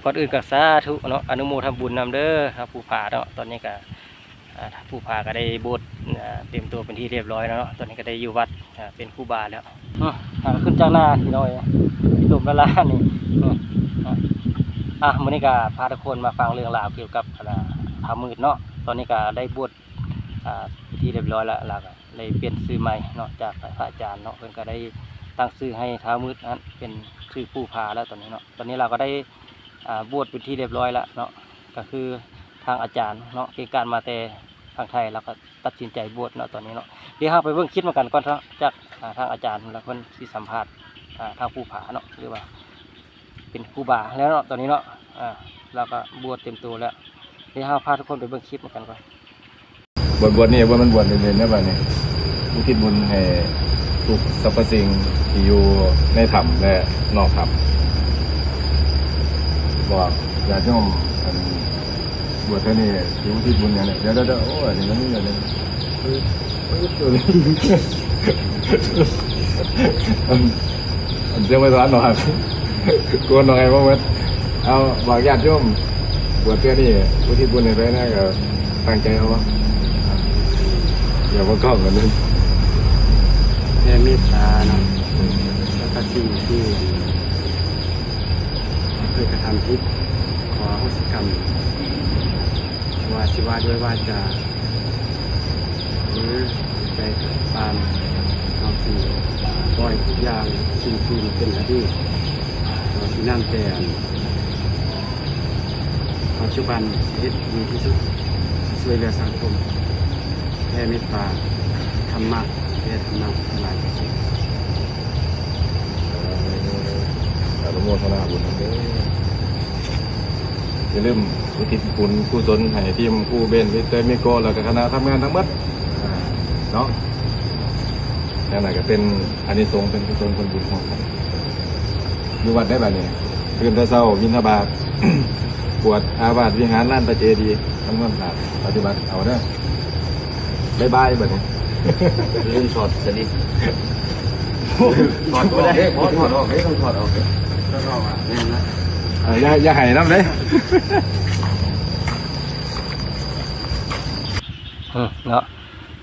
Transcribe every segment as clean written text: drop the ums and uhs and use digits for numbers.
ก่อนอื่นก็สาธุเนาะอนุโมทนาบุญนำเด้อครับผู้ผาเนาะตอนนี้ก็ผู้ผาก็ได้บวชเต็มตัวเป็นที่เรียบร้อยแล้วเนาะตอนนี้ก็ได้อยู่วัดเป็นครูบาแล้วขึ้นจากหน้าพี่น้อยลมละลานี่มื้อนี้ก็พาทุกคนมาฟังเรื่องราวเกี่ยวกับพระมืดเนาะตอนนี้ก็ได้บวชเป็นที่เรียบร้อยแล้วเราก็เลยเปลี่ยนชื่อใหม่เนาะจากพระอาจารย์เนาะเพิ่นก็ได้ตั้งชื่อให้ท้าวมืดนั้นเป็นชื่อผู้ผาแล้วตอนนี้เนาะตอนนี้เราก็ได้บวชเป็นที่เรียบร้อยแล้วเนาะก็คือทางอาจารย์เนาะเกี่ยวกับมาแต่ทางไทยเราก็ตัดสินใจบวชเนาะตอนนี้เนาะเดี๋ยวเราไปเบิ่งคลิปมากันก่อนเนาะจากทางอาจารย์แล้วเพิ่นสิสัมภาษณ์ทางผู้ผาเนาะหรือว่าเป็นครูบาแล้วเนาะตอนนี้เนาะเราก็บวชเต็มตัวแล้วเดี๋ยวเราพาทุกคนไปเบิ่งคลิปมากันก่อนบวชนี่ว่ามันบวชเรียนๆนะบ้านนี้อุทิศบุญให้ทุกสรรพสิ่งที่อยู่ในถ้ำและนอกถ้ำบอกญาติโยมบวชเท่านี้ที่อุทิศบุญอย่างนี้เดี๋ยวโอ้ยนี่มันนี่อย่างนี้ตัวนี้เจ้าไม่ร้อนหรอกกลัวหน่อยเพราะว่าเอาบอกญาติโยมบวชเท่านี้อุทิศบุญให้ไปนะก็ตั้งใจเอาวะอย่ามาก้องกันเลยแผ่เมตตาเนาะแล้วก็สิ่งที่เคยกระทำผิดขออโหสิกรรมว่าสิว่าด้วยว่าจะหรือใจตามเอาสิ่งปล่อยทุกอย่างสิ่งที่เป็นอดีตเราสินั่งแต่ปัจจุบันชีวิตดีที่สุดช่วยเหลือสังคมแผ่เมตตาธรรมะแผ่ธรรมะหลายที่สุดอนุโมทนาบุญเด้ออย่าลืมอุทิศบุญกุศลให้ทีมผู้เบนวิเตอร์มิโกแล้วก็คณะทำงานทั้งหมดเนาะนั่นแหละก็เป็นอานิสงส์เป็นกุศลผลบุญของกันอยู่วัดได้แบบนี้ตื่นแต่เช้าบิณฑบาตปวดอาวาสวิหารลานตะเจดีย์ทั้งหมดปฏิบัติเอาเด้อบายแบบนี้ลืมถอดสลิปถอดออกถอดออกต้องถอดออกนี่นะอย่าให้น้ำเลยเนาะ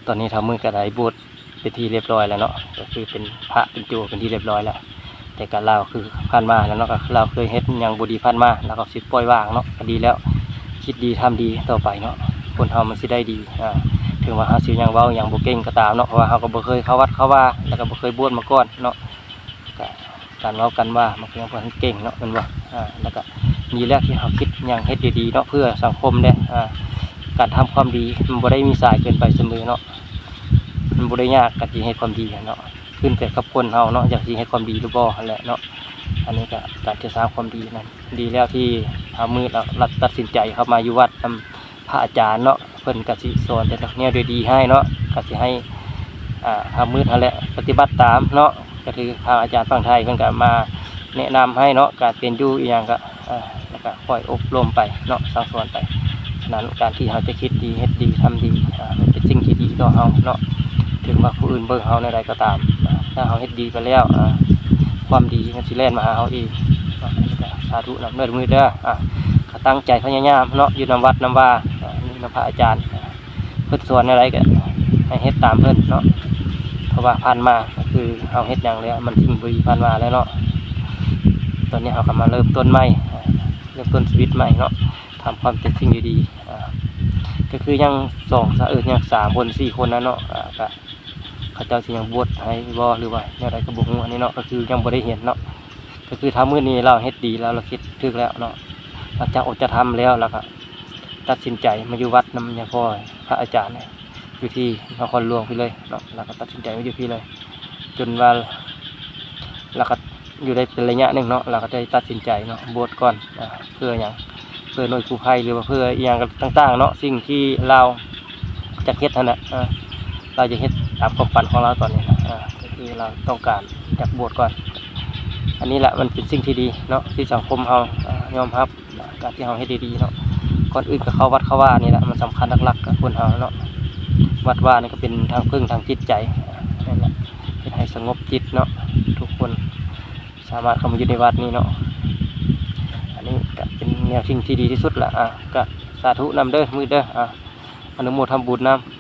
ตอนนี้ทำมือกระไดบวชเป็นที่เรียบร้อยแล้วเนาะก็คือเป็นพระเป็นโจเป็นที่เรียบร้อยแล้วแต่การเล่าคือผ่านมาแล้วเนาะก็เราเคยเฮ็ดอย่างบุดีผ่านมาแล้วก็สิปล่อยวางเนาะก็ดีแล้วคิดดีทำดีต่อไปเนาะคนเฮามันสิได้ดีถึงว่าเฮาสิยังเว้าอย่างบ่เก่งก็ตามเนาะเพราะว่าเฮาก็บ่เคยเข้าวัดเข้าว่าแล้วก็บ่เคยบวชมาก่อนเนาะการเว้ากันว่ามันก็ยังบ่เก่งเนาะมันว่าแล้วก็มีแล้วที่เฮาคิดอย่างเฮ็ดดีๆเนาะเพื่อสังคมเด้การทำความดีมันบ่ได้มีสายเกินไปเสมอเนาะมันบ่ได้ยากกับที่ให้ความดีเนาะขึ้นแต่กับคนเฮาเนาะอยากสิให้ความดีหรือบ่นั่นแหละเนาะอันนี้ก็การจะสร้างความดีนั้นดีแล้วที่ทำมือเราตัดสินใจเข้ามาอยู่วัดพระอาจารย์เนาะเพิ่นก็สิสอนแต่แนวดีๆให้เนาะก็สิให้ทำมือนั่นแหละปฏิบัติตามเนาะก็คือทางอาจารย์ฝั่งไทยเพิ่นก็มาแนะนำให้เนาะการเป็นอยู่อีหยังก็แล้วก็คอยอบรมไปเนาะสั่งสอนไปฉะนั้นการที่เราจะคิดดีเฮ็ดดีทำดีมันเป็นสิ่งที่ดีต่อเราเนาะถึงว่าผู้อื่นเบิ่งเราในใดก็ตามถ้าเราเฮ็ดดีไปแล้วความดีมันสิแล่นมาหาเราอีกสาธุนำเนื้อมือเด้อตั้งใจพยายามเนาะอยู่นำวัดนำว่านี่นำพระอาจารย์เพิ่นสอนอะไรก็ให้เฮ็ดตามเพิ่นเนาะเพราะว่าผ่านมาก็คือเอาเฮ็ดอย่างแล้วมันทิ้งบุรีผ่านมาแล้วเนาะตอนนี้เราก็มาเริ่มต้นใหม่เริ่มต้นชีวิตใหม่เนาะทำความเป็นสิ่งดีๆก็คือยังยัง3 คน 4 คนนะเนาะก็เขาเจ้าสิยังบวชให้บ่หรือว่าแนวใดก็บ่ฮู้อันนี้เนาะก็คือยังบ่ได้เห็นเนาะก็คือทำมื้อนี้เราเฮ็ดดีแล้วเราคิดถึกแล้วเนาะหลังจากอดจะทำแล้วก็ตัดสินใจมาอยู่วัดน้ำยาพ่อพระอาจารย์อยู่ที่นครหลวงพี่เลยเนาะแล้วก็ตัดสินใจมาอยู่พี่เลยจนว่าเราก็อยู่ได้เป็นระยะหนึ่งเนาะเราก็ได้ตัดสินใจเนาะบวชก่อนเพื่ออย่างเพื่อหน่วยกู้ภัยหรือว่าเพื่ออย่างต่างๆเนาะสิ่งที่เราจะเฮ็ดนั่นแหละเราจะเฮ็ดตามความฝันของเราตอนนี้นะก็คือเราต้องการจากบวชก่อนอันนี้แหละมันเป็นสิ่งที่ดีเนาะที่สังคมเรายอมรับการที่เราให้ดีๆเนาะก่อนอื่นก็เข้าวัดเข้าว่านี่แหละมันสำคัญหลักๆกับคนเราเนาะวัดว่านี่ก็เป็นทางพึ่งทางจิตใจนั่นแหละให้สงบจิตเนาะทุกคนสามารถเข้ามาอยู่ในวัดนี้เนาะอันนี้ก็ แนวทิ้งที่ดีที่สุดละก็สาธุนำเด้อมือเด้ออนุโมทนาบุญนำ